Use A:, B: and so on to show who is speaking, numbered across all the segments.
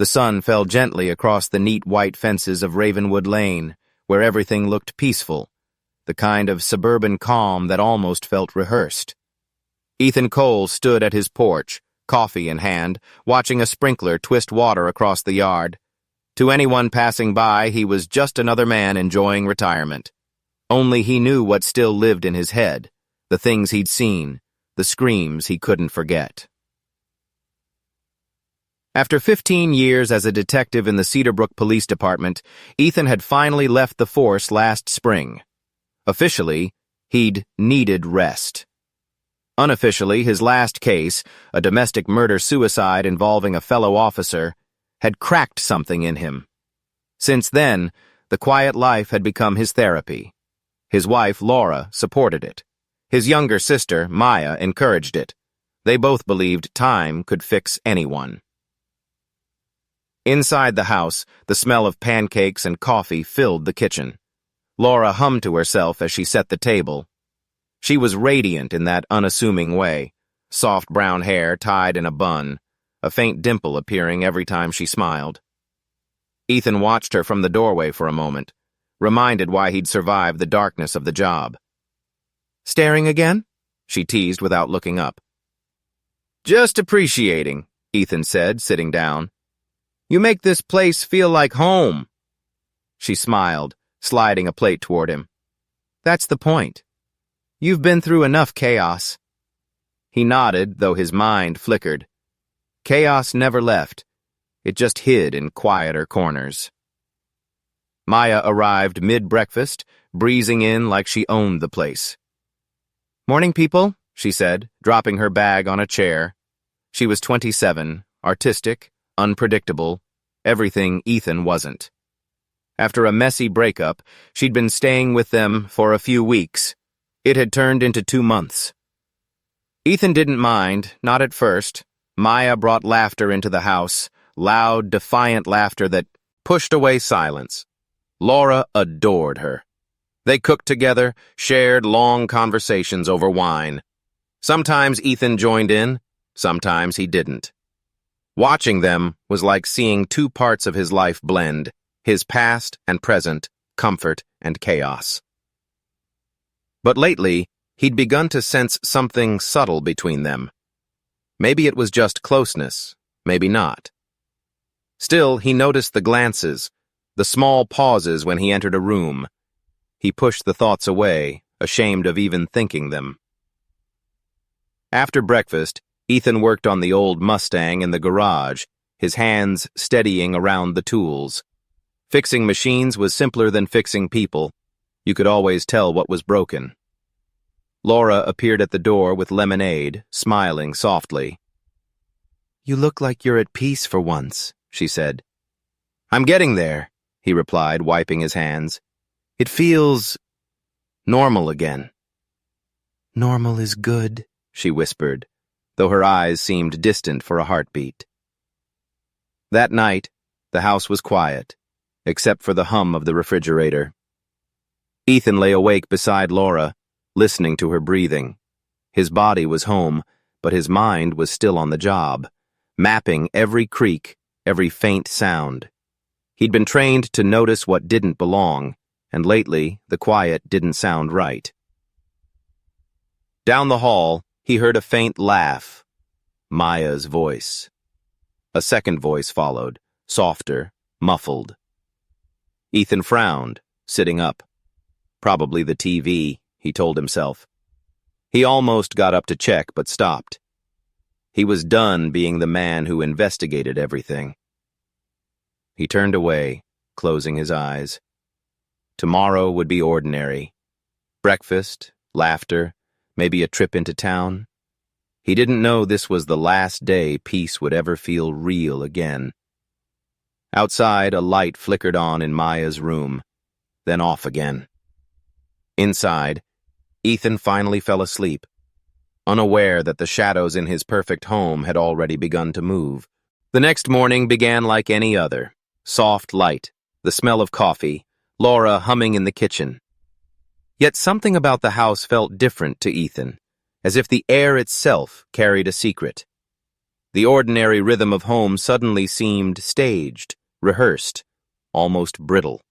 A: The sun fell gently across the neat white fences of Ravenwood Lane, where everything looked peaceful, the kind of suburban calm that almost felt rehearsed. Ethan Cole stood at his porch, coffee in hand, watching a sprinkler twist water across the yard. To anyone passing by, he was just another man enjoying retirement. Only he knew what still lived in his head, the things he'd seen, the screams he couldn't forget. After 15 years as a detective in the Cedarbrook Police Department, Ethan had finally left the force last spring. Officially, he'd needed rest. Unofficially, his last case, a domestic murder-suicide involving a fellow officer, had cracked something in him. Since then, the quiet life had become his therapy. His wife, Laura, supported it. His younger sister, Maya, encouraged it. They both believed time could fix anyone. Inside the house, the smell of pancakes and coffee filled the kitchen. Laura hummed to herself as she set the table. She was radiant in that unassuming way, soft brown hair tied in a bun, a faint dimple appearing every time she smiled. Ethan watched her from the doorway for a moment, reminded why he'd survived the darkness of the job. "Staring again?" she teased without looking up. "Just appreciating," Ethan said, sitting down. "You make this place feel like home." She smiled, sliding a plate toward him. "That's the point. You've been through enough chaos." He nodded, though his mind flickered. Chaos never left. It just hid in quieter corners. Maya arrived mid-breakfast, breezing in like she owned the place. "Morning, people," she said, dropping her bag on a chair. She was 27, artistic, unpredictable, everything Ethan wasn't. After a messy breakup, she'd been staying with them for a few weeks. It had turned into 2 months. Ethan didn't mind, not at first. Maya brought laughter into the house, loud, defiant laughter that pushed away silence. Laura adored her. They cooked together, shared long conversations over wine. Sometimes Ethan joined in, sometimes he didn't. Watching them was like seeing 2 parts of his life blend, his past and present, comfort and chaos. But lately, he'd begun to sense something subtle between them. Maybe it was just closeness, maybe not. Still, he noticed the glances, the small pauses when he entered a room. He pushed the thoughts away, ashamed of even thinking them. After breakfast, Ethan worked on the old Mustang in the garage, his hands steadying around the tools. Fixing machines was simpler than fixing people. You could always tell what was broken. Laura appeared at the door with lemonade, smiling softly. "You look like you're at peace for once," she said. "I'm getting there," he replied, wiping his hands. "It feels normal again." "Normal is good," she whispered, though her eyes seemed distant for a heartbeat. That night, the house was quiet, except for the hum of the refrigerator. Ethan lay awake beside Laura, listening to her breathing. His body was home, but his mind was still on the job, mapping every creak, every faint sound. He'd been trained to notice what didn't belong, and lately the quiet didn't sound right. Down the hall, he heard a faint laugh. Maya's voice. A second voice followed, softer, muffled. Ethan frowned, sitting up. Probably the TV, he told himself. He almost got up to check, but stopped. He was done being the man who investigated everything. He turned away, closing his eyes. Tomorrow would be ordinary. Breakfast, laughter, maybe a trip into town. He didn't know this was the last day peace would ever feel real again. Outside, a light flickered on in Maya's room, then off again. Inside, Ethan finally fell asleep, unaware that the shadows in his perfect home had already begun to move. The next morning began like any other. Soft light, the smell of coffee, Laura humming in the kitchen. Yet something about the house felt different to Ethan, as if the air itself carried a secret. The ordinary rhythm of home suddenly seemed staged, rehearsed, almost brittle.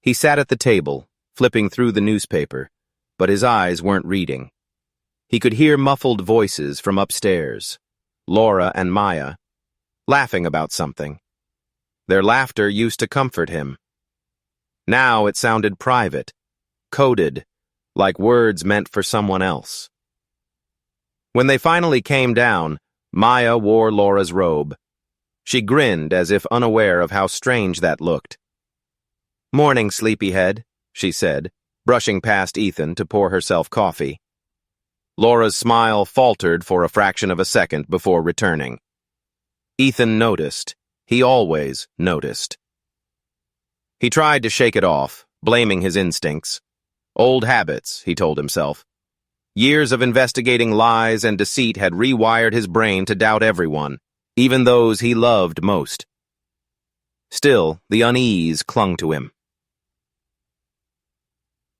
A: He sat at the table, flipping through the newspaper, but his eyes weren't reading. He could hear muffled voices from upstairs, Laura and Maya, laughing about something. Their laughter used to comfort him. Now it sounded private, coded, like words meant for someone else. When they finally came down, Maya wore Laura's robe. She grinned as if unaware of how strange that looked. "Morning, sleepyhead," she said, brushing past Ethan to pour herself coffee. Laura's smile faltered for a fraction of a second before returning. Ethan noticed. He always noticed. He tried to shake it off, blaming his instincts. Old habits, he told himself. Years of investigating lies and deceit had rewired his brain to doubt everyone, even those he loved most. Still, the unease clung to him.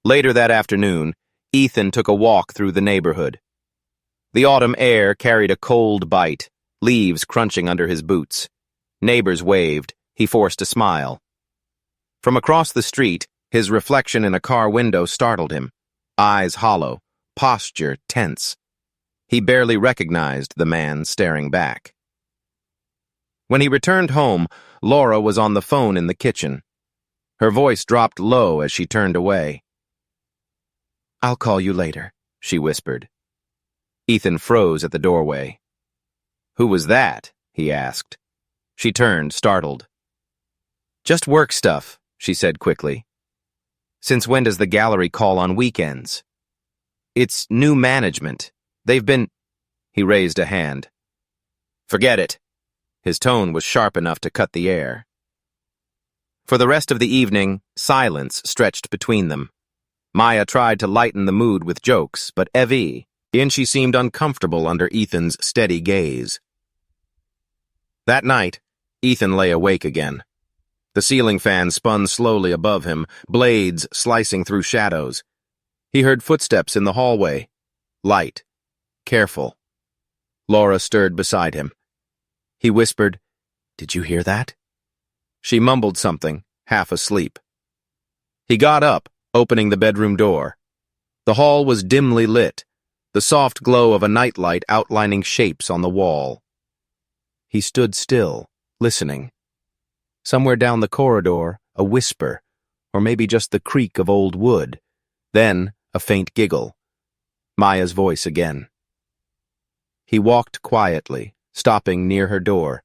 A: Later that afternoon, Ethan took a walk through the neighborhood. The autumn air carried a cold bite, leaves crunching under his boots. Neighbors waved. He forced a smile. From across the street, his reflection in a car window startled him, eyes hollow, posture tense. He barely recognized the man staring back. When he returned home, Laura was on the phone in the kitchen. Her voice dropped low as she turned away. "I'll call you later," she whispered. Ethan froze at the doorway. "Who was that?" he asked. She turned, startled. "Just work stuff," she said quickly. "Since when does the gallery call on weekends?" "It's new management. They've been—" He raised a hand. "Forget it." His tone was sharp enough to cut the air. For the rest of the evening, silence stretched between them. Maya tried to lighten the mood with jokes, but she seemed uncomfortable under Ethan's steady gaze. That night, Ethan lay awake again. The ceiling fan spun slowly above him, blades slicing through shadows. He heard footsteps in the hallway. Light. Careful. Laura stirred beside him. He whispered, "Did you hear that?" She mumbled something, half asleep. He got up, opening the bedroom door. The hall was dimly lit, the soft glow of a nightlight outlining shapes on the wall. He stood still, listening. Somewhere down the corridor, a whisper, or maybe just the creak of old wood. Then, a faint giggle. Maya's voice again. He walked quietly, stopping near her door.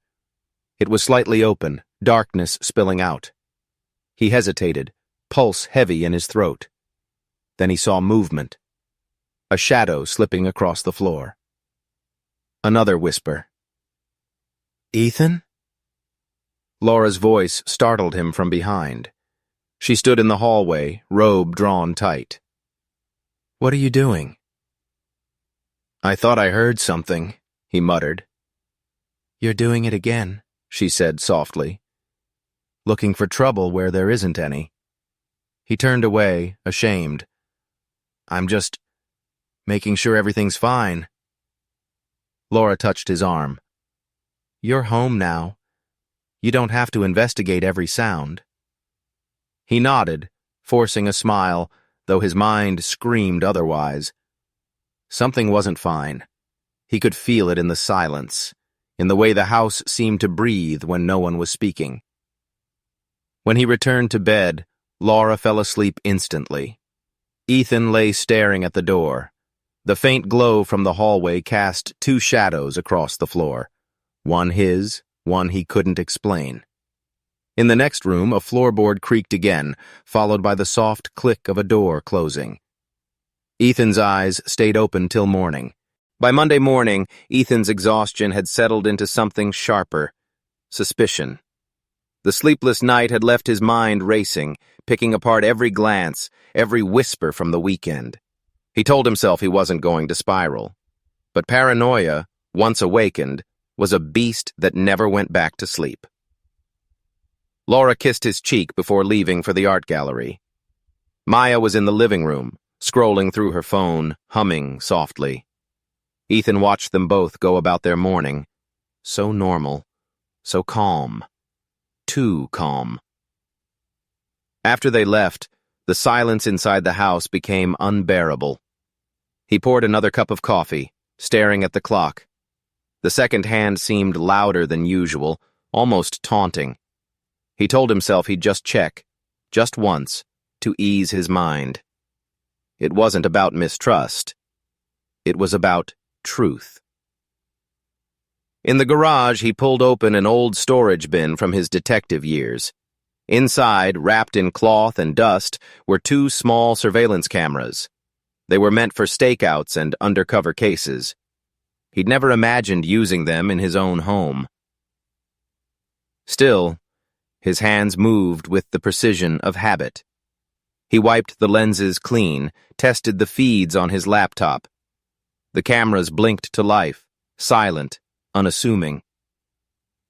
A: It was slightly open, darkness spilling out. He hesitated, pulse heavy in his throat. Then he saw movement. A shadow slipping across the floor. Another whisper. "Ethan?" Laura's voice startled him from behind. She stood in the hallway, robe drawn tight. "What are you doing?" "I thought I heard something," he muttered. "You're doing it again," she said softly. "Looking for trouble where there isn't any." He turned away, ashamed. "I'm just making sure everything's fine." Laura touched his arm. "You're home now. You don't have to investigate every sound." He nodded, forcing a smile, though his mind screamed otherwise. Something wasn't fine. He could feel it in the silence, in the way the house seemed to breathe when no one was speaking. When he returned to bed, Laura fell asleep instantly. Ethan lay staring at the door. The faint glow from the hallway cast two shadows across the floor. One his, one he couldn't explain. In the next room, a floorboard creaked again, followed by the soft click of a door closing. Ethan's eyes stayed open till morning. By Monday morning, Ethan's exhaustion had settled into something sharper: suspicion. The sleepless night had left his mind racing, picking apart every glance, every whisper from the weekend. He told himself he wasn't going to spiral. But paranoia, once awakened, was a beast that never went back to sleep. Laura kissed his cheek before leaving for the art gallery. Maya was in the living room, scrolling through her phone, humming softly. Ethan watched them both go about their morning. So normal, so calm. Too calm. After they left, the silence inside the house became unbearable. He poured another cup of coffee, staring at the clock. The second hand seemed louder than usual, almost taunting. He told himself he'd just check, just once, to ease his mind. It wasn't about mistrust. It was about truth. In the garage, he pulled open an old storage bin from his detective years. Inside, wrapped in cloth and dust, were two small surveillance cameras. They were meant for stakeouts and undercover cases. He'd never imagined using them in his own home. Still, his hands moved with the precision of habit. He wiped the lenses clean, tested the feeds on his laptop. The cameras blinked to life, silent, unassuming.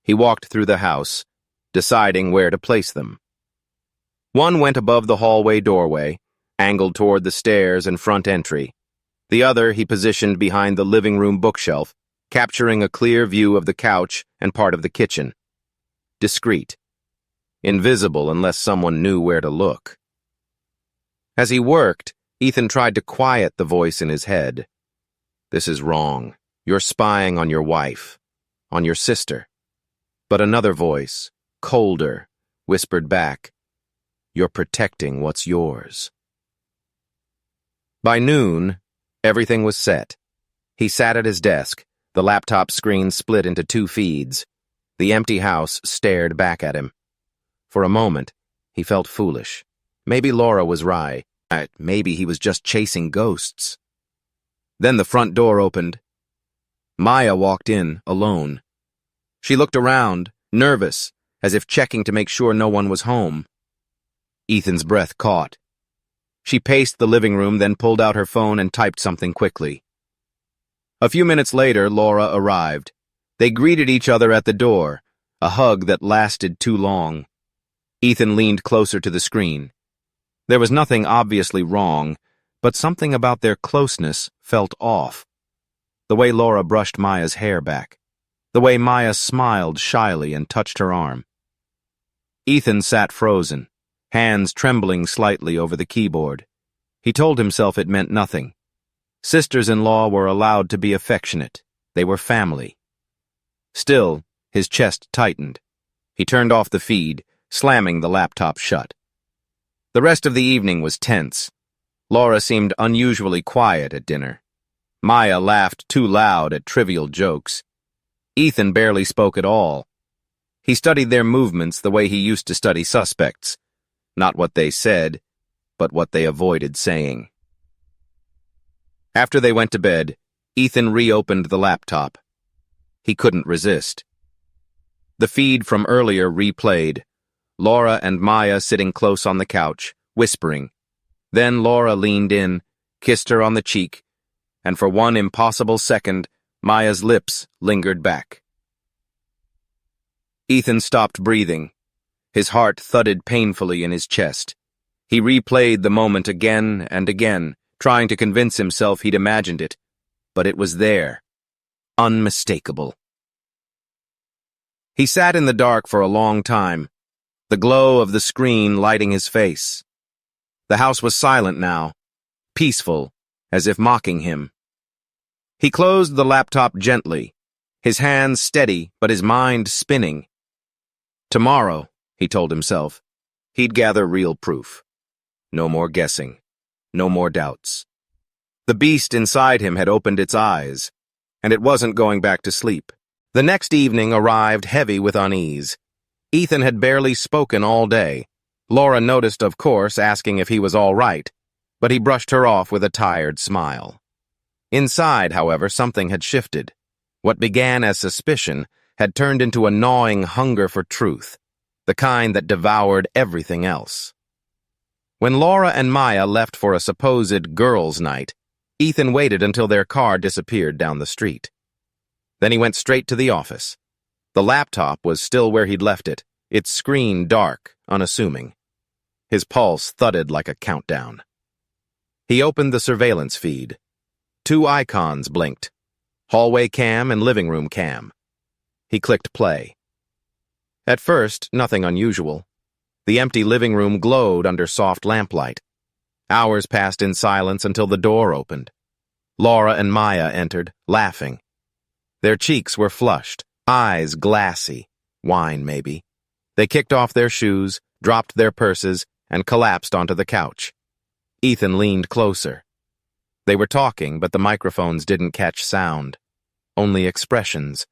A: He walked through the house, deciding where to place them. One went above the hallway doorway, angled toward the stairs and front entry. The other he positioned behind the living room bookshelf, capturing a clear view of the couch and part of the kitchen. Discreet. Invisible unless someone knew where to look. As he worked, Ethan tried to quiet the voice in his head. This is wrong. You're spying on your wife, on your sister. But another voice, colder, whispered back, you're protecting what's yours. By noon, everything was set. He sat at his desk, the laptop screen split into two feeds. The empty house stared back at him. For a moment, he felt foolish. Maybe Laura was right. Maybe he was just chasing ghosts. Then the front door opened. Maya walked in, alone. She looked around, nervous, as if checking to make sure no one was home. Ethan's breath caught. She paced the living room, then pulled out her phone and typed something quickly. A few minutes later, Laura arrived. They greeted each other at the door, a hug that lasted too long. Ethan leaned closer to the screen. There was nothing obviously wrong, but something about their closeness felt off. The way Laura brushed Maya's hair back. The way Maya smiled shyly and touched her arm. Ethan sat frozen, hands trembling slightly over the keyboard. He told himself it meant nothing. Sisters-in-law were allowed to be affectionate. They were family. Still, his chest tightened. He turned off the feed, slamming the laptop shut. The rest of the evening was tense. Laura seemed unusually quiet at dinner. Maya laughed too loud at trivial jokes. Ethan barely spoke at all. He studied their movements the way he used to study suspects. Not what they said, but what they avoided saying. After they went to bed, Ethan reopened the laptop. He couldn't resist. The feed from earlier replayed. Laura and Maya sitting close on the couch, whispering. Then Laura leaned in, kissed her on the cheek, and for one impossible second, Maya's lips lingered back. Ethan stopped breathing. His heart thudded painfully in his chest. He replayed the moment again and again, trying to convince himself he'd imagined it, but it was there, unmistakable. He sat in the dark for a long time, the glow of the screen lighting his face. The house was silent now, peaceful, as if mocking him. He closed the laptop gently, his hands steady but his mind spinning. Tomorrow, he told himself, he'd gather real proof. No more guessing, no more doubts. The beast inside him had opened its eyes, and it wasn't going back to sleep. The next evening arrived heavy with unease. Ethan had barely spoken all day. Laura noticed, of course, asking if he was all right, but he brushed her off with a tired smile. Inside, however, something had shifted. What began as suspicion had turned into a gnawing hunger for truth, the kind that devoured everything else. When Laura and Maya left for a supposed girls' night, Ethan waited until their car disappeared down the street. Then he went straight to the office. The laptop was still where he'd left it, its screen dark, unassuming. His pulse thudded like a countdown. He opened the surveillance feed. Two icons blinked. hallway cam and living room cam. He clicked play. At first, nothing unusual. The empty living room glowed under soft lamplight. Hours passed in silence until the door opened. Laura and Maya entered, laughing. Their cheeks were flushed, eyes glassy, wine maybe. They kicked off their shoes, dropped their purses, and collapsed onto the couch. Ethan leaned closer. They were talking, but the microphones didn't catch sound. Only expressions.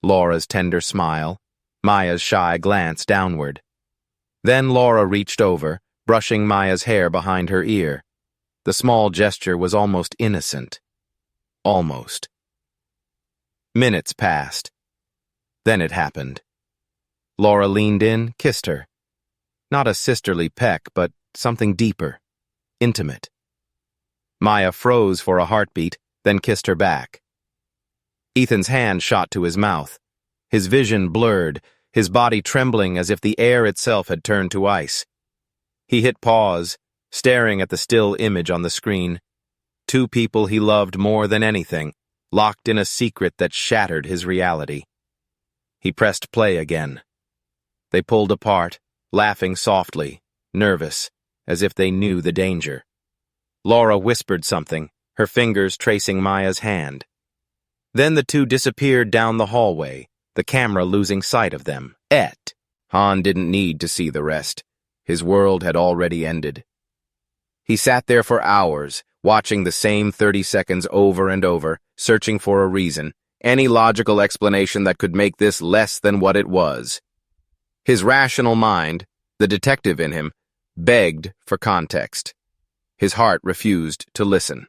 A: Laura's tender smile, Maya's shy glance downward. Then Laura reached over, brushing Maya's hair behind her ear. The small gesture was almost innocent. Almost. Minutes passed. Then it happened. Laura leaned in, kissed her. Not a sisterly peck, but something deeper, intimate. Maya froze for a heartbeat, then kissed her back. Ethan's hand shot to his mouth. His vision blurred, his body trembling as if the air itself had turned to ice. He hit pause, staring at the still image on the screen. Two people he loved more than anything, locked in a secret that shattered his reality. He pressed play again. They pulled apart, laughing softly, nervous, as if they knew the danger. Laura whispered something, her fingers tracing Maya's hand. Then the two disappeared down the hallway, the camera losing sight of them. Han didn't need to see the rest. His world had already ended. He sat there for hours, watching the same 30 seconds over and over, searching for a reason, any logical explanation that could make this less than what it was. His rational mind, the detective in him, begged for context. His heart refused to listen.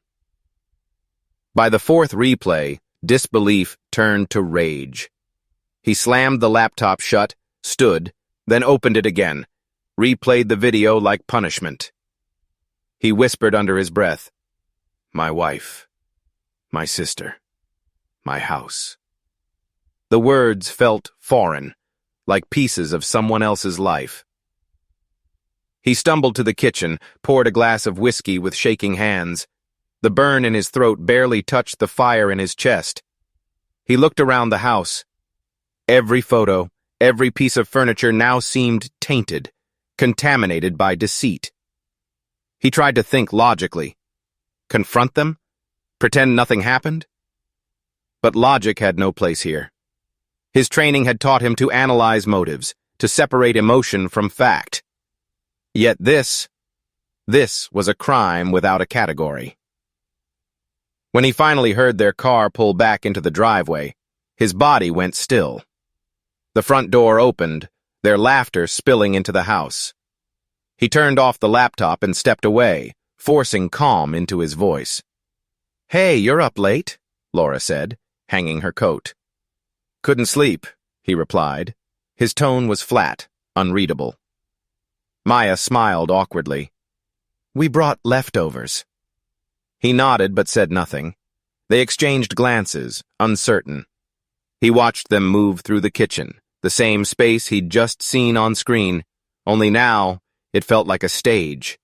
A: By the fourth replay, disbelief turned to rage. He slammed the laptop shut, stood, then opened it again, replayed the video like punishment. He whispered under his breath, "My wife, my sister, my house." The words felt foreign, like pieces of someone else's life. He stumbled to the kitchen, poured a glass of whiskey with shaking hands. The burn in his throat barely touched the fire in his chest. He looked around the house. Every photo, every piece of furniture now seemed tainted, contaminated by deceit. He tried to think logically. Confront them? Pretend nothing happened? But logic had no place here. His training had taught him to analyze motives, to separate emotion from fact. Yet this was a crime without a category. When he finally heard their car pull back into the driveway, his body went still. The front door opened, their laughter spilling into the house. He turned off the laptop and stepped away, forcing calm into his voice. "Hey, you're up late," Laura said, hanging her coat. "Couldn't sleep," he replied. His tone was flat, unreadable. Maya smiled awkwardly. "We brought leftovers." He nodded but said nothing. They exchanged glances, uncertain. He watched them move through the kitchen, the same space he'd just seen on screen, only now it felt like a stage.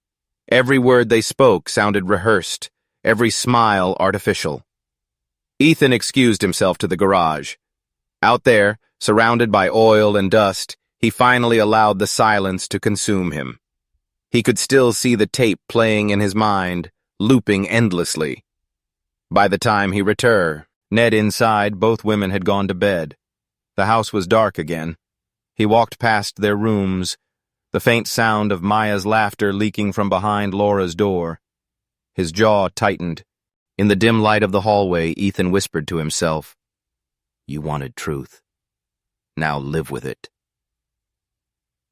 A: Every word they spoke sounded rehearsed, every smile artificial. Ethan excused himself to the garage. Out there, surrounded by oil and dust, he finally allowed the silence to consume him. He could still see the tape playing in his mind, looping endlessly. By the time he returned, Ned inside, both women had gone to bed. The house was dark again. He walked past their rooms, the faint sound of Maya's laughter leaking from behind Laura's door. His jaw tightened. In the dim light of the hallway, Ethan whispered to himself, "You wanted truth. Now live with it."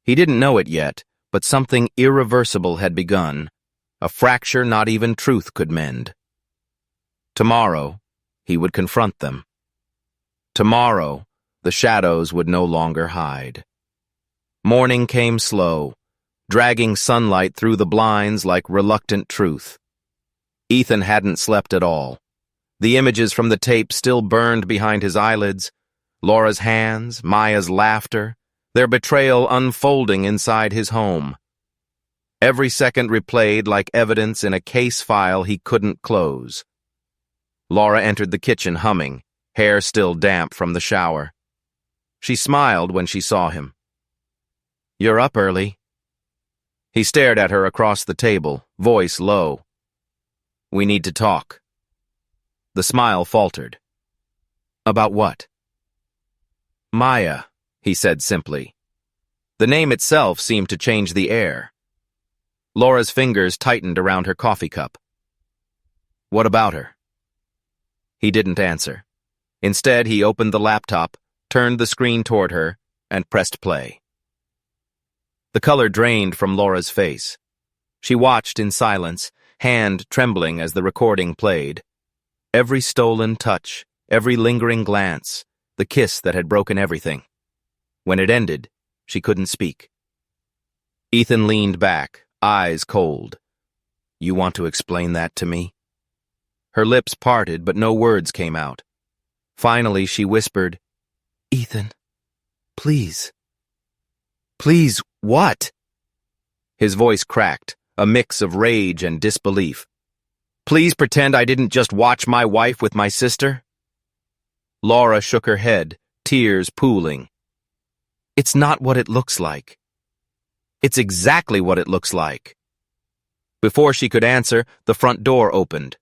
A: He didn't know it yet, but something irreversible had begun, a fracture not even truth could mend. Tomorrow, he would confront them. Tomorrow, the shadows would no longer hide. Morning came slow, dragging sunlight through the blinds like reluctant truth. Ethan hadn't slept at all. The images from the tape still burned behind his eyelids, Laura's hands, Maya's laughter, their betrayal unfolding inside his home. Every second replayed like evidence in a case file he couldn't close. Laura entered the kitchen humming, hair still damp from the shower. She smiled when she saw him. "You're up early." He stared at her across the table, voice low. "We need to talk." The smile faltered. "About what?" "Maya," he said simply. The name itself seemed to change the air. Laura's fingers tightened around her coffee cup. "What about her?" He didn't answer. Instead, he opened the laptop, turned the screen toward her, and pressed play. The color drained from Laura's face. She watched in silence, hand trembling as the recording played. Every stolen touch, every lingering glance, the kiss that had broken everything. When it ended, she couldn't speak. Ethan leaned back, eyes cold. "You want to explain that to me?" Her lips parted, but no words came out. Finally, she whispered, "Ethan, please." "Please, what?" His voice cracked, a mix of rage and disbelief. "Please pretend I didn't just watch my wife with my sister?" Laura shook her head, tears pooling. "It's not what it looks like." "It's exactly what it looks like." Before she could answer, the front door opened.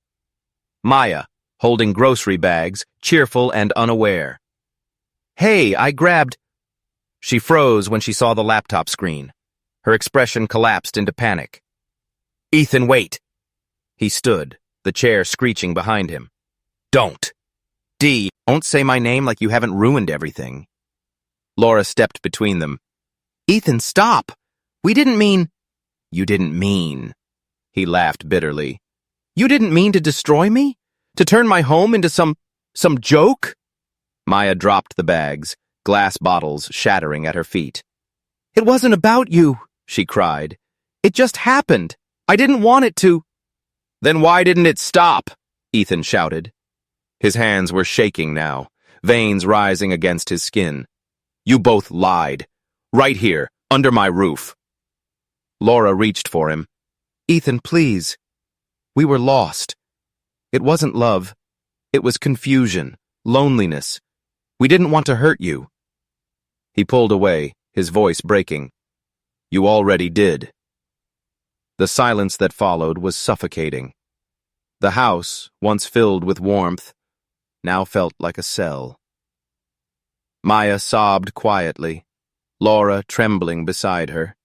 A: Maya, holding grocery bags, cheerful and unaware. "Hey, I grabbed—" She froze when she saw the laptop screen. Her expression collapsed into panic. "Ethan, wait!" He stood, the chair screeching behind him. "Don't! Don't say my name like you haven't ruined everything." Laura stepped between them. "Ethan, stop! We didn't mean—" "You didn't mean," he laughed bitterly. "You didn't mean to destroy me? To turn my home into some joke?" Maya dropped the bags, glass bottles shattering at her feet. "It wasn't about you," she cried. "It just happened. I didn't want it to." "Then why didn't it stop?" Ethan shouted. His hands were shaking now, veins rising against his skin. "You both lied. Right here, under my roof." Laura reached for him. "Ethan, please. We were lost. It wasn't love. It was confusion, loneliness. We didn't want to hurt you." He pulled away, his voice breaking. "You already did." The silence that followed was suffocating. The house, once filled with warmth, now felt like a cell. Maya sobbed quietly, Laura trembling beside her.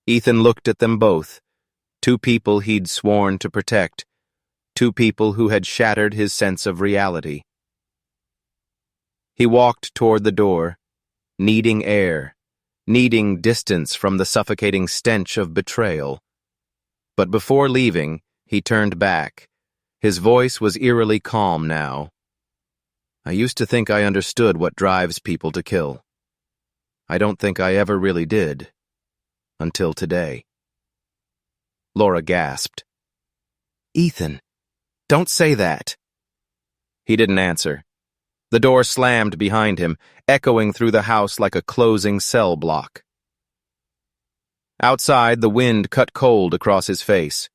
A: Ethan looked at them both, two people he'd sworn to protect, two people who had shattered his sense of reality. He walked toward the door, needing air, needing distance from the suffocating stench of betrayal. But before leaving, he turned back. His voice was eerily calm now. "I used to think I understood what drives people to kill. I don't think I ever really did. Until today." Laura gasped. "Ethan, don't say that." He didn't answer. The door slammed behind him, echoing through the house like a closing cell block. Outside, the wind cut cold across his face.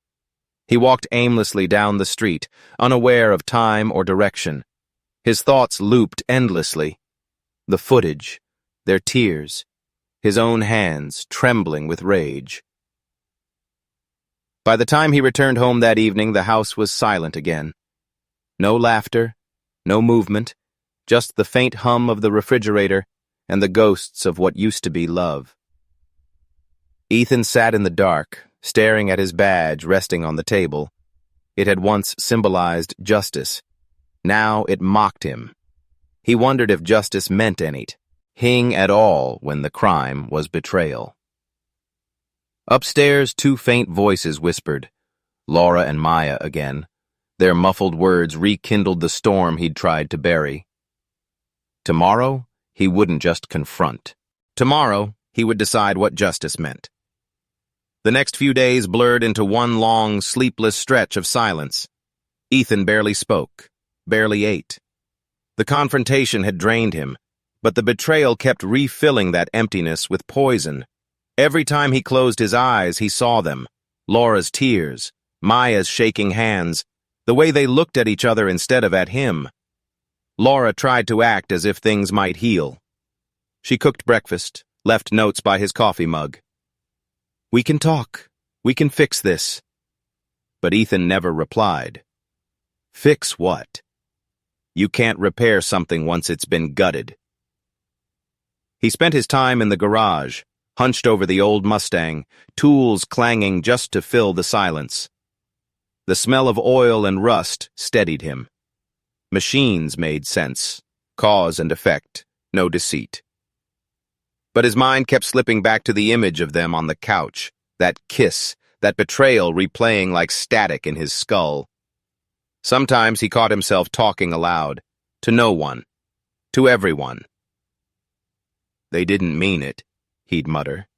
A: He walked aimlessly down the street, unaware of time or direction. His thoughts looped endlessly. The footage, their tears, his own hands trembling with rage. By the time he returned home that evening, the house was silent again. No laughter, no movement, just the faint hum of the refrigerator and the ghosts of what used to be love. Ethan sat in the dark, staring at his badge resting on the table. It had once symbolized justice. Now it mocked him. He wondered if justice meant anything at all when the crime was betrayal. Upstairs, two faint voices whispered, Laura and Maya again. Their muffled words rekindled the storm he'd tried to bury. Tomorrow, he wouldn't just confront. Tomorrow, he would decide what justice meant. The next few days blurred into one long, sleepless stretch of silence. Ethan barely spoke, barely ate. The confrontation had drained him, but the betrayal kept refilling that emptiness with poison. Every time he closed his eyes, he saw them. Laura's tears, Maya's shaking hands, the way they looked at each other instead of at him. Laura tried to act as if things might heal. She cooked breakfast, left notes by his coffee mug. "We can talk. We can fix this." But Ethan never replied. Fix what? You can't repair something once it's been gutted. He spent his time in the garage, hunched over the old Mustang, tools clanging just to fill the silence. The smell of oil and rust steadied him. Machines made sense. Cause and effect, no deceit. But his mind kept slipping back to the image of them on the couch, that kiss, that betrayal replaying like static in his skull. Sometimes he caught himself talking aloud, to no one, to everyone. "They didn't mean it," he'd mutter.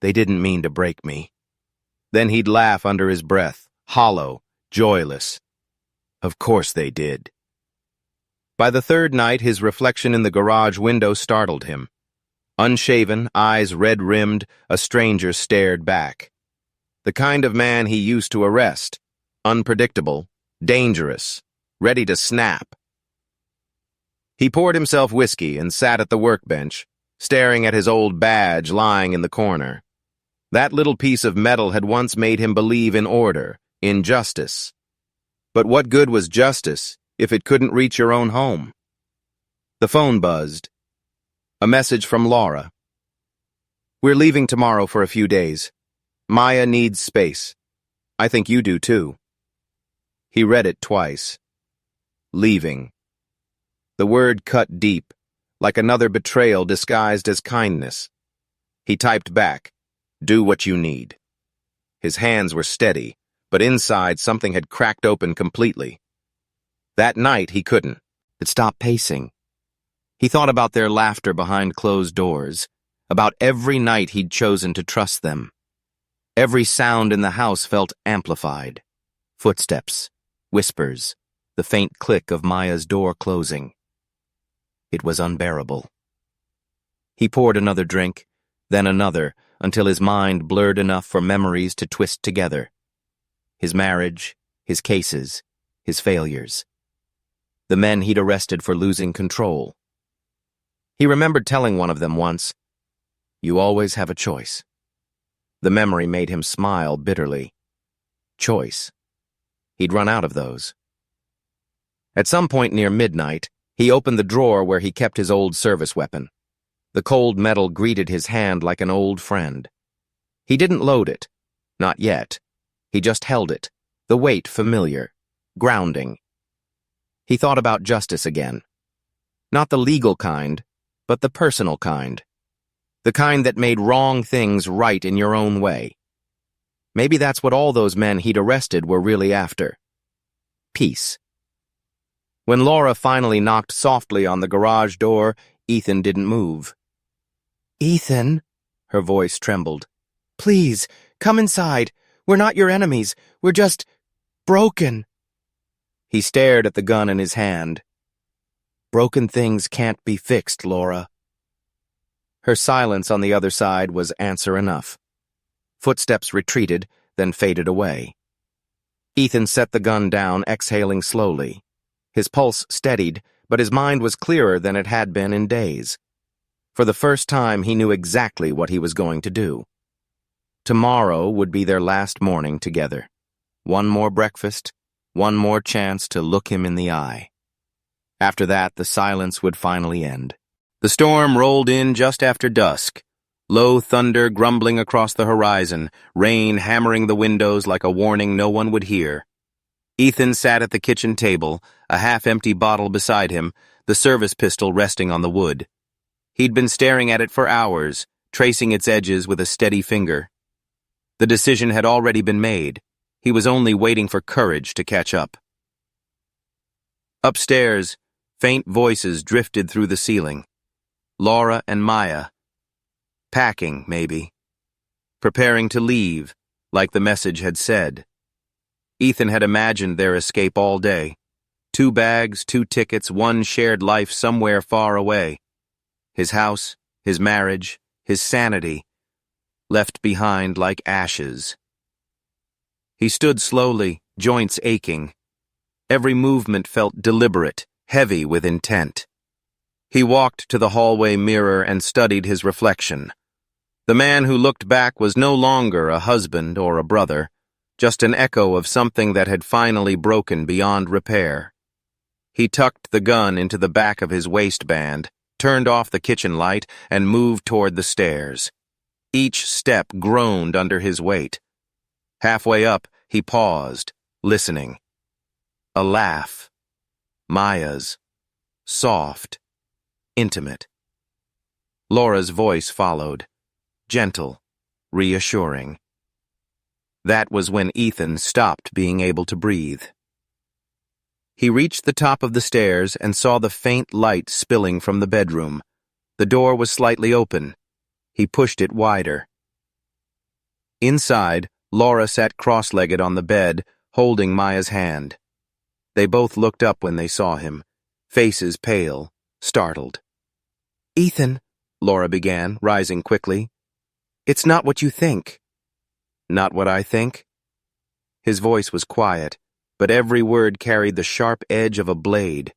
A: "They didn't mean to break me." Then he'd laugh under his breath, hollow, joyless. Of course they did. By the third night, his reflection in the garage window startled him. Unshaven, eyes red-rimmed, a stranger stared back. The kind of man he used to arrest, unpredictable, dangerous, ready to snap. He poured himself whiskey and sat at the workbench, staring at his old badge lying in the corner. That little piece of metal had once made him believe in order, in justice. But what good was justice if it couldn't reach your own home? The phone buzzed. A message from Laura. "We're leaving tomorrow for a few days. Maya needs space. I think you do too." He read it twice. Leaving. The word cut deep, like another betrayal disguised as kindness. He typed back, "Do what you need." His hands were steady, but inside something had cracked open completely. That night he couldn't. It stopped pacing. He thought about their laughter behind closed doors, about every night he'd chosen to trust them. Every sound in the house felt amplified. Footsteps, whispers, the faint click of Maya's door closing. It was unbearable. He poured another drink, then another, until his mind blurred enough for memories to twist together. His marriage, his cases, his failures. The men he'd arrested for losing control. He remembered telling one of them once, "You always have a choice." The memory made him smile bitterly. Choice. He'd run out of those. At some point near midnight, he opened the drawer where he kept his old service weapon. The cold metal greeted his hand like an old friend. He didn't load it. Not yet. He just held it, the weight familiar, grounding. He thought about justice again. Not the legal kind, but the personal kind. The kind that made wrong things right in your own way. Maybe that's what all those men he'd arrested were really after. Peace. When Laura finally knocked softly on the garage door, Ethan didn't move. "Ethan," her voice trembled. "Please, come inside. We're not your enemies. We're just broken." He stared at the gun in his hand. "Broken things can't be fixed, Laura." Her silence on the other side was answer enough. Footsteps retreated, then faded away. Ethan set the gun down, exhaling slowly. His pulse steadied, but his mind was clearer than it had been in days. For the first time, he knew exactly what he was going to do. Tomorrow would be their last morning together. One more breakfast, one more chance to look him in the eye. After that, the silence would finally end. The storm rolled in just after dusk. Low thunder grumbling across the horizon, rain hammering the windows like a warning no one would hear. Ethan sat at the kitchen table, a half-empty bottle beside him, the service pistol resting on the wood. He'd been staring at it for hours, tracing its edges with a steady finger. The decision had already been made. He was only waiting for courage to catch up. Upstairs, faint voices drifted through the ceiling. Laura and Maya. Packing, maybe. Preparing to leave, like the message had said. Ethan had imagined their escape all day. 2 bags, 2 tickets, one shared life somewhere far away. His house, his marriage, his sanity, left behind like ashes. He stood slowly, joints aching. Every movement felt deliberate, heavy with intent. He walked to the hallway mirror and studied his reflection. The man who looked back was no longer a husband or a brother, just an echo of something that had finally broken beyond repair. He tucked the gun into the back of his waistband, turned off the kitchen light, and moved toward the stairs. Each step groaned under his weight. Halfway up, he paused, listening. A laugh. Maya's. Soft. Intimate. Laura's voice followed. Gentle. Reassuring. That was when Ethan stopped being able to breathe. He reached the top of the stairs and saw the faint light spilling from the bedroom. The door was slightly open. He pushed it wider. Inside, Laura sat cross-legged on the bed, holding Maya's hand. They both looked up when they saw him, faces pale, startled. "Ethan," Laura began, rising quickly, "it's not what you think." "Not what I think?" His voice was quiet, but every word carried the sharp edge of a blade.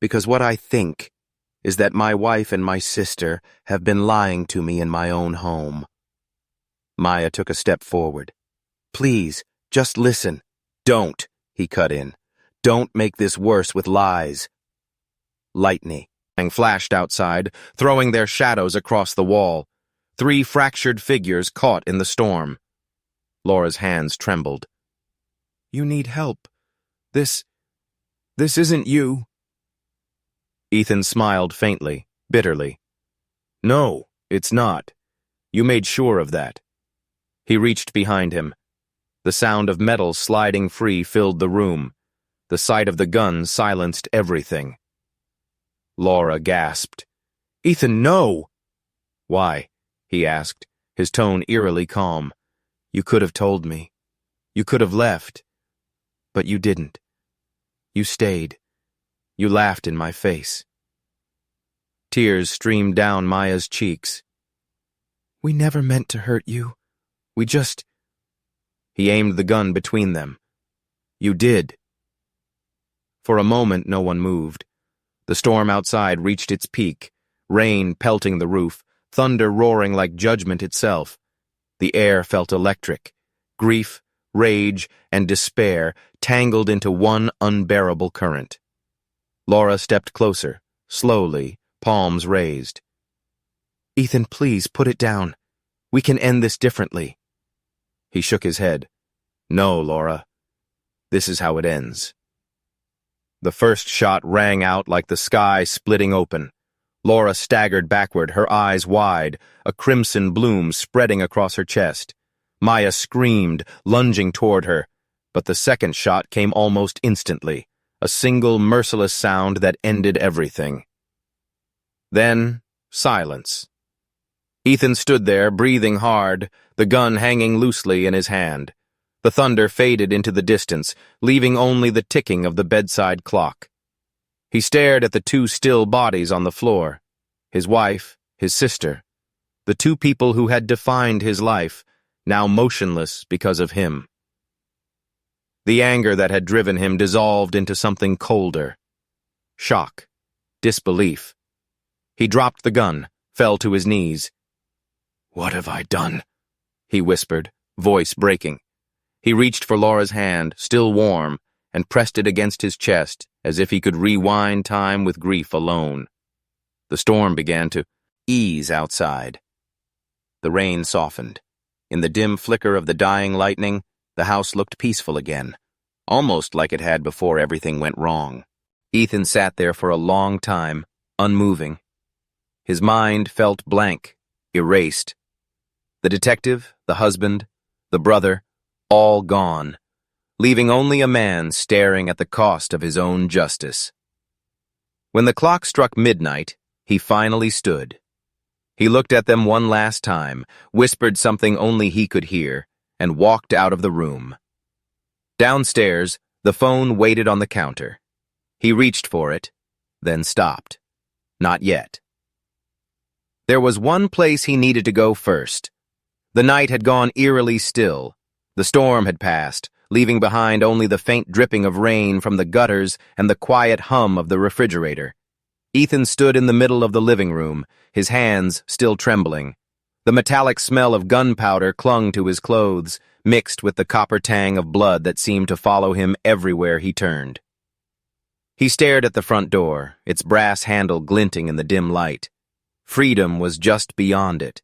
A: "Because what I think is that my wife and my sister have been lying to me in my own home." Maya took a step forward. "Please, just listen." "Don't," he cut in. "Don't make this worse with lies." Lightning flashed outside, throwing their shadows across the wall. 3 fractured figures caught in the storm. Laura's hands trembled. "You need help. This isn't you." Ethan smiled faintly, bitterly. "No, it's not. You made sure of that." He reached behind him. The sound of metal sliding free filled the room. The sight of the gun silenced everything. Laura gasped. "Ethan, no!" "Why?" he asked, his tone eerily calm. "You could have told me. You could have left. But you didn't. You stayed. You laughed in my face." Tears streamed down Maya's cheeks. "We never meant to hurt you. We just—" He aimed the gun between them. "You did." For a moment, no one moved. The storm outside reached its peak, rain pelting the roof, thunder roaring like judgment itself. The air felt electric. Grief, rage, and despair tangled into one unbearable current. Laura stepped closer, slowly, palms raised. "Ethan, please, put it down. We can end this differently." He shook his head. "No, Laura. This is how it ends." The first shot rang out like the sky splitting open. Laura staggered backward, her eyes wide, a crimson bloom spreading across her chest. Maya screamed, lunging toward her, but the second shot came almost instantly, a single merciless sound that ended everything. Then, silence. Ethan stood there, breathing hard, the gun hanging loosely in his hand. The thunder faded into the distance, leaving only the ticking of the bedside clock. He stared at the 2 still bodies on the floor. His wife, his sister, the 2 people who had defined his life, now motionless because of him. The anger that had driven him dissolved into something colder. Shock. Disbelief. He dropped the gun, fell to his knees. "What have I done?" he whispered, voice breaking. He reached for Laura's hand, still warm, and pressed it against his chest, as if he could rewind time with grief alone. The storm began to ease outside. The rain softened. In the dim flicker of the dying lightning, the house looked peaceful again, almost like it had before everything went wrong. Ethan sat there for a long time, unmoving. His mind felt blank, erased. The detective, the husband, the brother, all gone, leaving only a man staring at the cost of his own justice. When the clock struck midnight, he finally stood. He looked at them one last time, whispered something only he could hear, and walked out of the room. Downstairs, the phone waited on the counter. He reached for it, then stopped. Not yet. There was one place he needed to go first. The night had gone eerily still. The storm had passed, leaving behind only the faint dripping of rain from the gutters and the quiet hum of the refrigerator. Ethan stood in the middle of the living room, his hands still trembling. The metallic smell of gunpowder clung to his clothes, mixed with the copper tang of blood that seemed to follow him everywhere he turned. He stared at the front door, its brass handle glinting in the dim light. Freedom was just beyond it.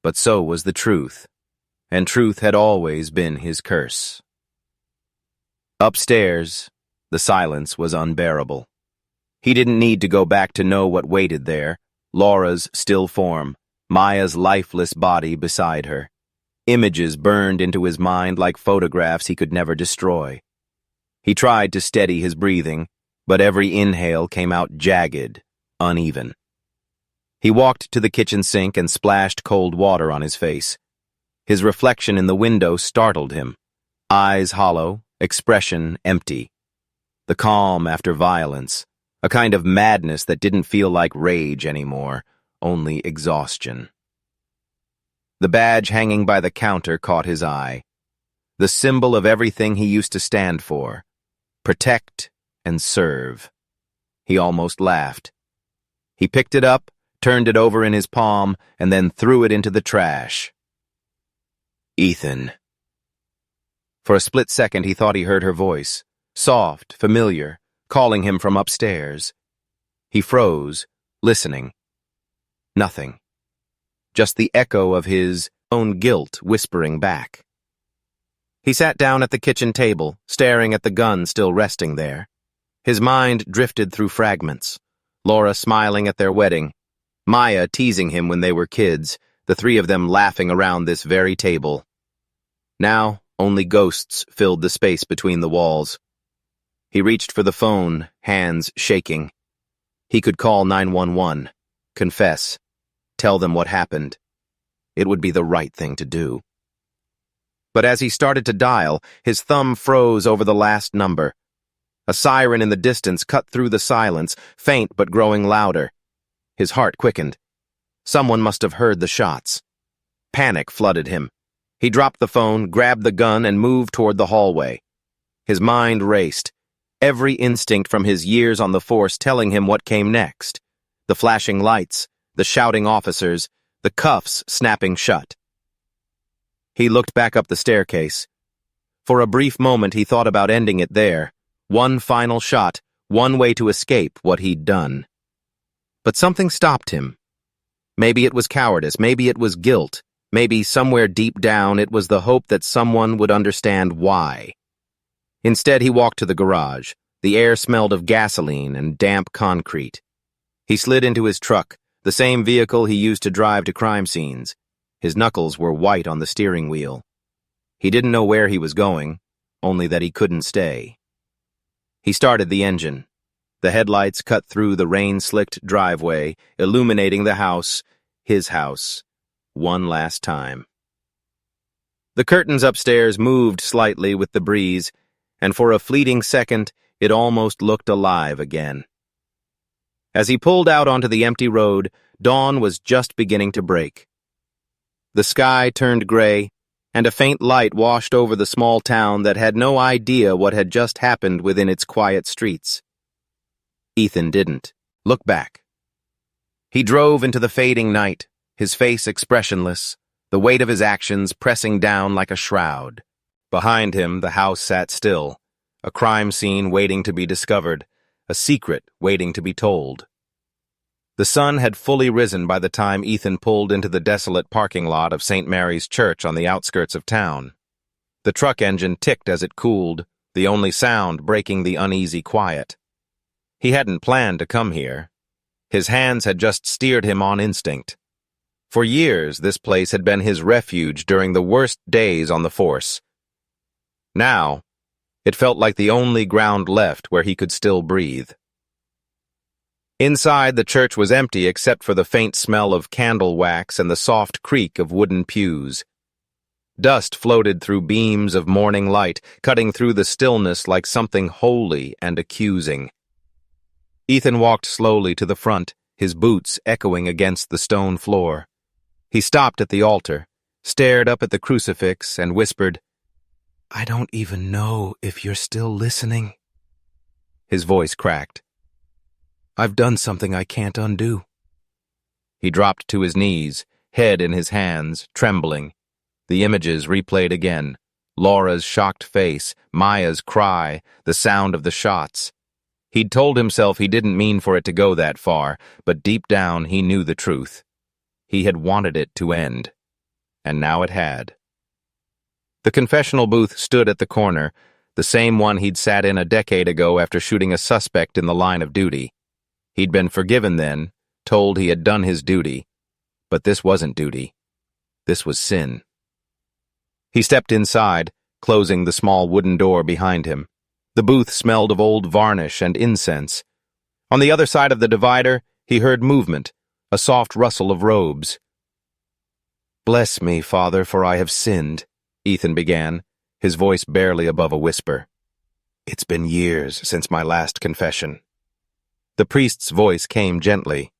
A: But so was the truth, and truth had always been his curse. Upstairs, the silence was unbearable. He didn't need to go back to know what waited there. Laura's still form, Maya's lifeless body beside her. Images burned into his mind like photographs he could never destroy. He tried to steady his breathing, but every inhale came out jagged, uneven. He walked to the kitchen sink and splashed cold water on his face. His reflection in the window startled him. Eyes hollow, expression empty. The calm after violence, a kind of madness that didn't feel like rage anymore, only exhaustion. The badge hanging by the counter caught his eye. The symbol of everything he used to stand for. Protect and serve. He almost laughed. He picked it up, turned it over in his palm, and then threw it into the trash. Ethan. For a split second he thought he heard her voice, soft, familiar, calling him from upstairs. He froze, listening. Nothing. Just the echo of his own guilt whispering back. He sat down at the kitchen table, staring at the gun still resting there. His mind drifted through fragments. Laura smiling at their wedding, Maya teasing him when they were kids, the three of them laughing around this very table. Now, only ghosts filled the space between the walls. He reached for the phone, hands shaking. He could call 911, confess, tell them what happened. It would be the right thing to do. But as he started to dial, his thumb froze over the last number. A siren in the distance cut through the silence, faint but growing louder. His heart quickened. Someone must have heard the shots. Panic flooded him. He dropped the phone, grabbed the gun, and moved toward the hallway. His mind raced, every instinct from his years on the force telling him what came next. The flashing lights, the shouting officers, the cuffs snapping shut. He looked back up the staircase. For a brief moment he thought about ending it there. One final shot, one way to escape what he'd done. But something stopped him. Maybe it was cowardice, maybe it was guilt, maybe somewhere deep down it was the hope that someone would understand why. Instead, he walked to the garage. The air smelled of gasoline and damp concrete. He slid into his truck, the same vehicle he used to drive to crime scenes. His knuckles were white on the steering wheel. He didn't know where he was going, only that he couldn't stay. He started the engine. The headlights cut through the rain-slicked driveway, illuminating the house, his house, one last time. The curtains upstairs moved slightly with the breeze, and for a fleeting second, it almost looked alive again. As he pulled out onto the empty road, dawn was just beginning to break. The sky turned gray, and a faint light washed over the small town that had no idea what had just happened within its quiet streets. Ethan didn't look back. He drove into the fading night, his face expressionless, the weight of his actions pressing down like a shroud. Behind him, the house sat still, a crime scene waiting to be discovered, a secret waiting to be told. The sun had fully risen by the time Ethan pulled into the desolate parking lot of St. Mary's Church on the outskirts of town. The truck engine ticked as it cooled, the only sound breaking the uneasy quiet. He hadn't planned to come here. His hands had just steered him on instinct. For years, this place had been his refuge during the worst days on the force. Now, it felt like the only ground left where he could still breathe. Inside, the church was empty except for the faint smell of candle wax and the soft creak of wooden pews. Dust floated through beams of morning light, cutting through the stillness like something holy and accusing. Ethan walked slowly to the front, his boots echoing against the stone floor. He stopped at the altar, stared up at the crucifix, and whispered, I don't even know if you're still listening. His voice cracked. I've done something I can't undo. He dropped to his knees, head in his hands, trembling. The images replayed again. Laura's shocked face, Maya's cry, the sound of the shots. He'd told himself he didn't mean for it to go that far, but deep down he knew the truth. He had wanted it to end. And now it had. The confessional booth stood at the corner, the same one he'd sat in a decade ago after shooting a suspect in the line of duty. He'd been forgiven then, told he had done his duty. But this wasn't duty. This was sin. He stepped inside, closing the small wooden door behind him. The booth smelled of old varnish and incense. On the other side of the divider, he heard movement, a soft rustle of robes. Bless me, Father, for I have sinned, Ethan began, his voice barely above a whisper. It's been years since my last confession. The priest's voice came gently.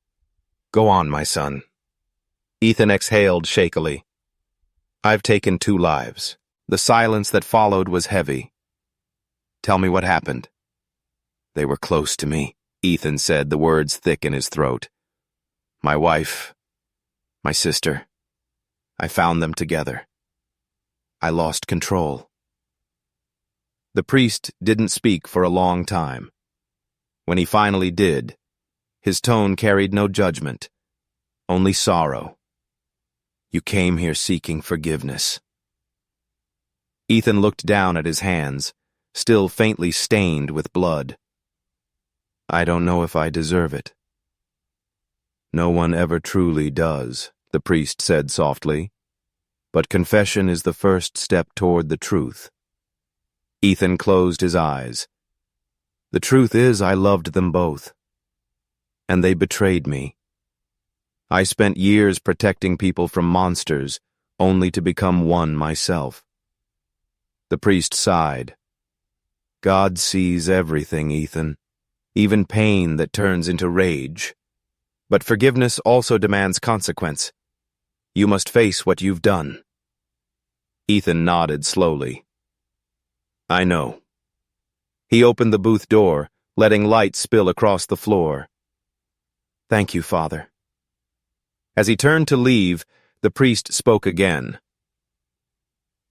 A: Go on, my son. Ethan exhaled shakily. I've taken 2 lives. The silence that followed was heavy. Tell me what happened. They were close to me, Ethan said, the words thick in his throat. My wife, my sister. I found them together. I lost control. The priest didn't speak for a long time. When he finally did, his tone carried no judgment, only sorrow. You came here seeking forgiveness. Ethan looked down at his hands, still faintly stained with blood. I don't know if I deserve it. No one ever truly does, the priest said softly. But confession is the first step toward the truth. Ethan closed his eyes. The truth is I loved them both. And they betrayed me. I spent years protecting people from monsters, only to become one myself. The priest sighed. God sees everything, Ethan, even pain that turns into rage. But forgiveness also demands consequence. You must face what you've done. Ethan nodded slowly. I know. He opened the booth door, letting light spill across the floor. Thank you, Father. As he turned to leave, the priest spoke again.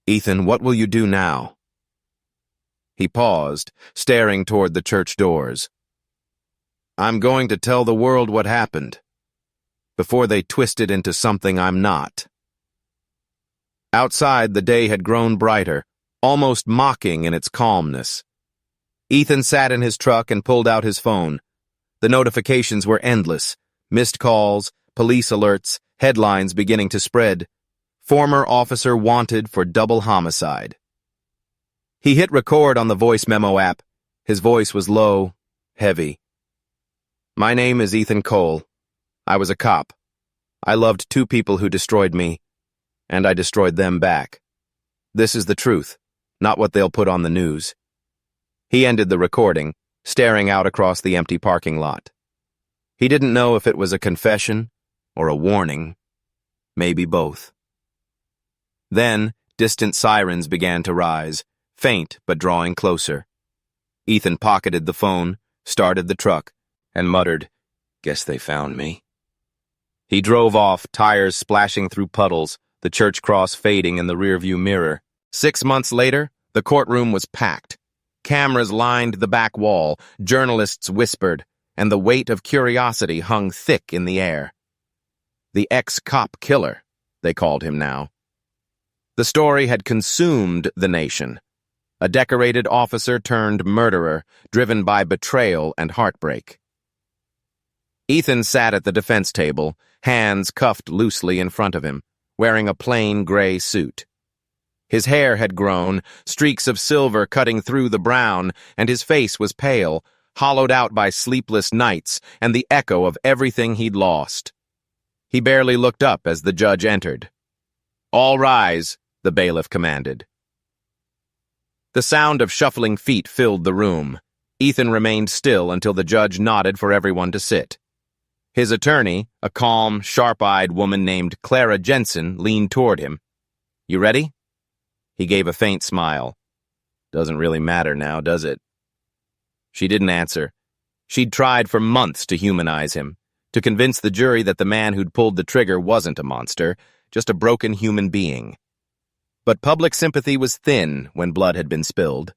A: Ethan, what will you do now? He paused, staring toward the church doors. I'm going to tell the world what happened, before they twist it into something I'm not. Outside, the day had grown brighter, almost mocking in its calmness. Ethan sat in his truck and pulled out his phone. The notifications were endless. Missed calls, police alerts, headlines beginning to spread. Former officer wanted for double homicide. He hit record on the voice memo app. His voice was low, heavy. My name is Ethan Cole. I was a cop. I loved 2 people who destroyed me, and I destroyed them back. This is the truth, not what they'll put on the news. He ended the recording, staring out across the empty parking lot. He didn't know if it was a confession or a warning, maybe both. Then, distant sirens began to rise, faint but drawing closer. Ethan pocketed the phone, started the truck, and muttered, Guess they found me. He drove off, tires splashing through puddles, the church cross fading in the rearview mirror. 6 months later, the courtroom was packed. Cameras lined the back wall, journalists whispered, and the weight of curiosity hung thick in the air. The ex-cop killer, they called him now. The story had consumed the nation. A decorated officer turned murderer, driven by betrayal and heartbreak. Ethan sat at the defense table, hands cuffed loosely in front of him, wearing a plain gray suit. His hair had grown, streaks of silver cutting through the brown, and his face was pale, hollowed out by sleepless nights and the echo of everything he'd lost. He barely looked up as the judge entered. All rise, the bailiff commanded. The sound of shuffling feet filled the room. Ethan remained still until the judge nodded for everyone to sit. His attorney, a calm, sharp-eyed woman named Clara Jensen, leaned toward him. You ready? He gave a faint smile. Doesn't really matter now, does it? She didn't answer. She'd tried for months to humanize him, to convince the jury that the man who'd pulled the trigger wasn't a monster, just a broken human being. But public sympathy was thin when blood had been spilled.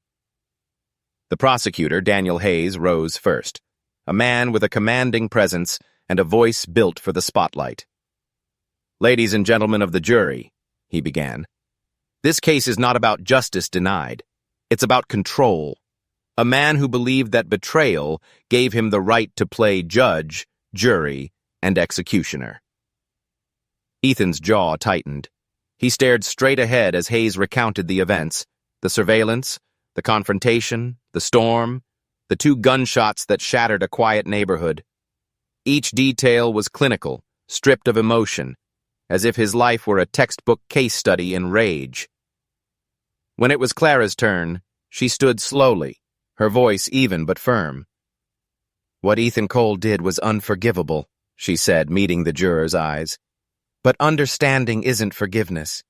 A: The prosecutor, Daniel Hayes, rose first, a man with a commanding presence and a voice built for the spotlight. "Ladies and gentlemen of the jury," he began, "this case is not about justice denied. It's about control. A man who believed that betrayal gave him the right to play judge, jury, and executioner." Ethan's jaw tightened. He stared straight ahead as Hayes recounted the events, the surveillance, the confrontation, the storm, the 2 gunshots that shattered a quiet neighborhood. Each detail was clinical, stripped of emotion, as if his life were a textbook case study in rage. When it was Clara's turn, she stood slowly, her voice even but firm. "What Ethan Cole did was unforgivable," she said, meeting the jurors' eyes. "But understanding isn't forgiveness.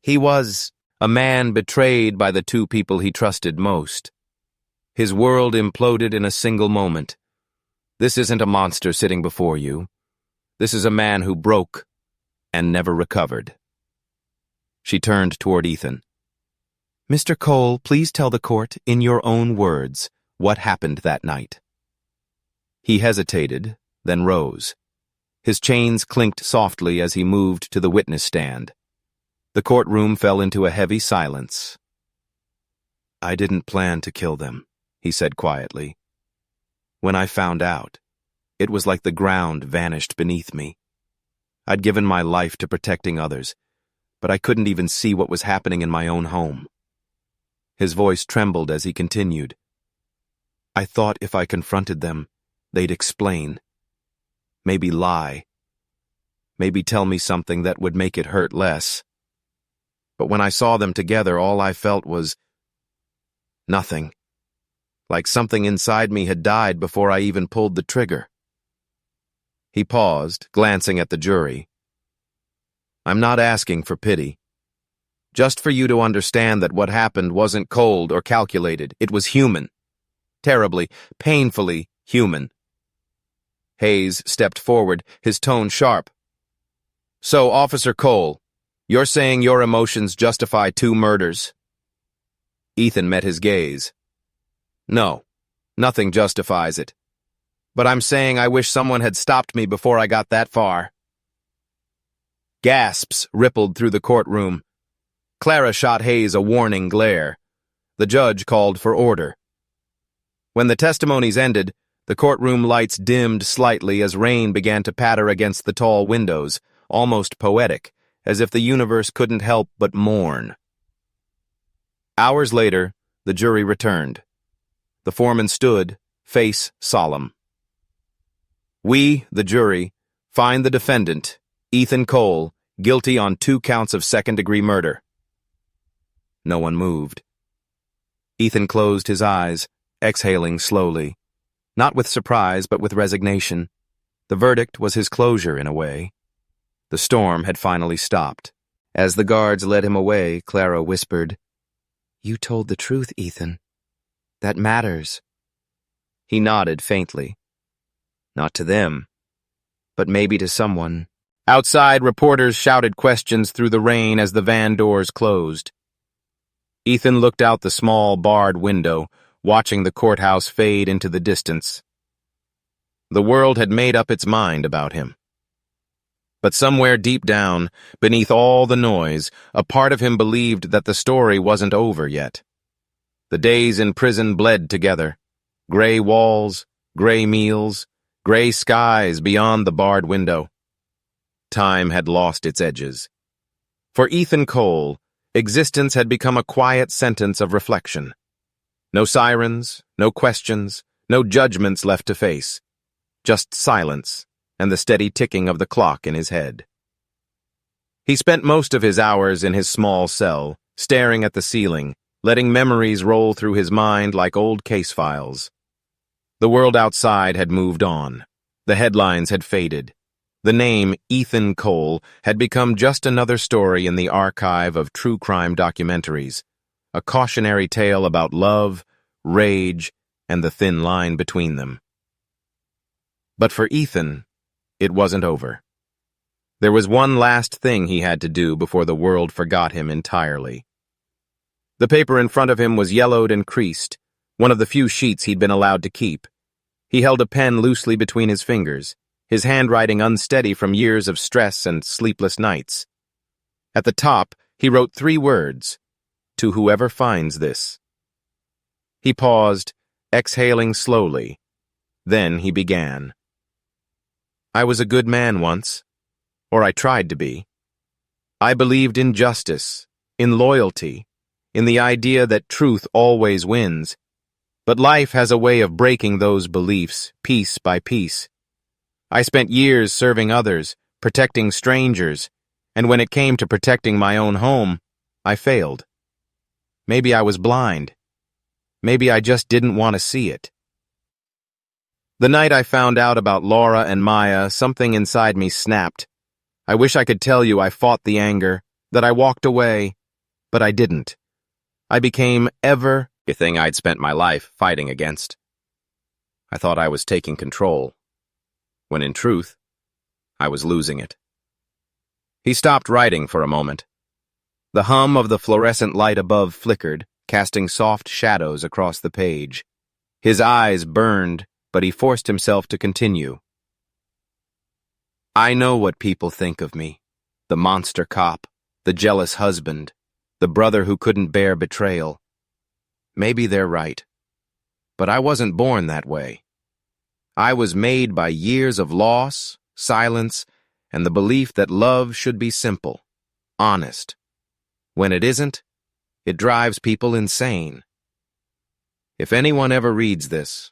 A: He was a man betrayed by the 2 people he trusted most. His world imploded in a single moment. This isn't a monster sitting before you. This is a man who broke and never recovered." She turned toward Ethan. "Mr. Cole, please tell the court, in your own words, what happened that night." He hesitated, then rose. His chains clinked softly as he moved to the witness stand. The courtroom fell into a heavy silence. "I didn't plan to kill them," he said quietly. "When I found out, it was like the ground vanished beneath me. I'd given my life to protecting others, but I couldn't even see what was happening in my own home." His voice trembled as he continued. "I thought if I confronted them, they'd explain. Maybe lie. Maybe tell me something that would make it hurt less. But when I saw them together, all I felt was nothing. Like something inside me had died before I even pulled the trigger." He paused, glancing at the jury. "I'm not asking for pity. Just for you to understand that what happened wasn't cold or calculated. It was human. Terribly, painfully human." Hayes stepped forward, his tone sharp. "So, Officer Cole, you're saying your emotions justify 2 murders?" Ethan met his gaze. "No, nothing justifies it. But I'm saying I wish someone had stopped me before I got that far." Gasps rippled through the courtroom. Clara shot Hayes a warning glare. The judge called for order. When the testimonies ended, the courtroom lights dimmed slightly as rain began to patter against the tall windows, almost poetic, as if the universe couldn't help but mourn. Hours later, the jury returned. The foreman stood, face solemn. "We, the jury, find the defendant, Ethan Cole, guilty on 2 counts of second-degree murder." No one moved. Ethan closed his eyes, exhaling slowly. Not with surprise, but with resignation. The verdict was his closure in a way. The storm had finally stopped. As the guards led him away, Clara whispered, "You told the truth, Ethan. That matters." He nodded faintly. Not to them, but maybe to someone. Outside, reporters shouted questions through the rain as the van doors closed. Ethan looked out the small, barred window, watching the courthouse fade into the distance. The world had made up its mind about him. But somewhere deep down, beneath all the noise, a part of him believed that the story wasn't over yet. The days in prison bled together. Gray walls, gray meals, gray skies beyond the barred window. Time had lost its edges. For Ethan Cole, existence had become a quiet sentence of reflection. No sirens, no questions, no judgments left to face. Just silence and the steady ticking of the clock in his head. He spent most of his hours in his small cell, staring at the ceiling, letting memories roll through his mind like old case files. The world outside had moved on. The headlines had faded. The name Ethan Cole had become just another story in the archive of true crime documentaries, a cautionary tale about love, rage, and the thin line between them. But for Ethan, it wasn't over. There was one last thing he had to do before the world forgot him entirely. The paper in front of him was yellowed and creased, one of the few sheets he'd been allowed to keep. He held a pen loosely between his fingers, his handwriting unsteady from years of stress and sleepless nights. At the top, he wrote 3 words, "To whoever finds this." He paused, exhaling slowly. Then he began. I was a good man once, or I tried to be. I believed in justice, in loyalty, in the idea that truth always wins. But life has a way of breaking those beliefs piece by piece. I spent years serving others, protecting strangers, and when it came to protecting my own home, I failed. Maybe I was blind. Maybe I just didn't want to see it. The night I found out about Laura and Maya, something inside me snapped. I wish I could tell you I fought the anger, that I walked away, but I didn't. I became everything I'd spent my life fighting against. I thought I was taking control, when in truth, I was losing it. He stopped writing for a moment. The hum of the fluorescent light above flickered, casting soft shadows across the page. His eyes burned, but he forced himself to continue. I know what people think of me. The monster cop, the jealous husband, the brother who couldn't bear betrayal. Maybe they're right. But I wasn't born that way. I was made by years of loss, silence, and the belief that love should be simple, honest. When it isn't, it drives people insane. If anyone ever reads this,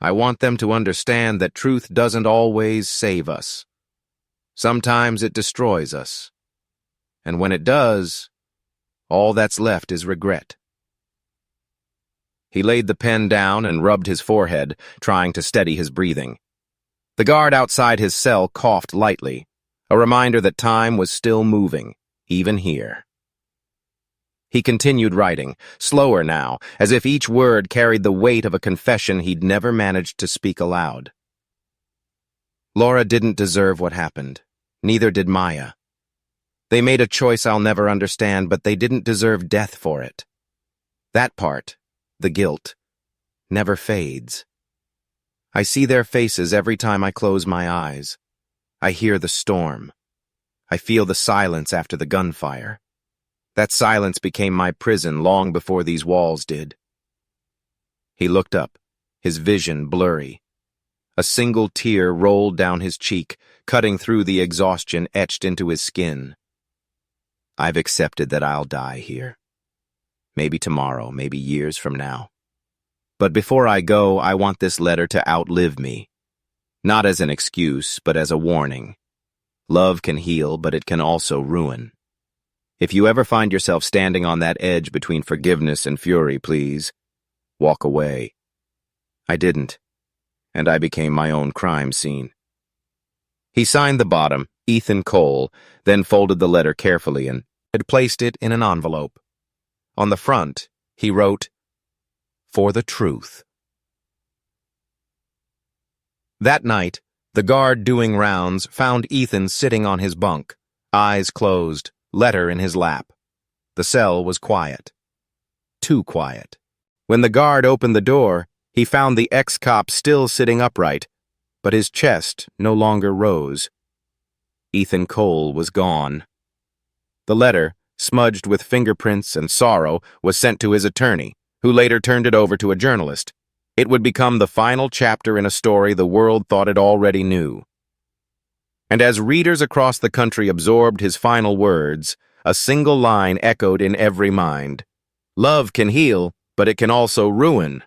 A: I want them to understand that truth doesn't always save us. Sometimes it destroys us. And when it does, all that's left is regret. He laid the pen down and rubbed his forehead, trying to steady his breathing. The guard outside his cell coughed lightly, a reminder that time was still moving, even here. He continued writing, slower now, as if each word carried the weight of a confession he'd never managed to speak aloud. Laura didn't deserve what happened. Neither did Maya. They made a choice I'll never understand, but they didn't deserve death for it. That part, the guilt, never fades. I see their faces every time I close my eyes. I hear the storm. I feel the silence after the gunfire. That silence became my prison long before these walls did. He looked up, his vision blurry. A single tear rolled down his cheek, cutting through the exhaustion etched into his skin. I've accepted that I'll die here. Maybe tomorrow, maybe years from now. But before I go, I want this letter to outlive me. Not as an excuse, but as a warning. Love can heal, but it can also ruin. If you ever find yourself standing on that edge between forgiveness and fury, please, walk away. I didn't, and I became my own crime scene. He signed the bottom, Ethan Cole, then folded the letter carefully and had placed it in an envelope. On the front, he wrote, "For the truth." That night, the guard doing rounds found Ethan sitting on his bunk, eyes closed, letter in his lap. The cell was quiet. Too quiet. When the guard opened the door, he found the ex-cop still sitting upright, but his chest no longer rose. Ethan Cole was gone. The letter, smudged with fingerprints and sorrow, was sent to his attorney, who later turned it over to a journalist. It would become the final chapter in a story the world thought it already knew. And as readers across the country absorbed his final words, a single line echoed in every mind. Love can heal, but it can also ruin.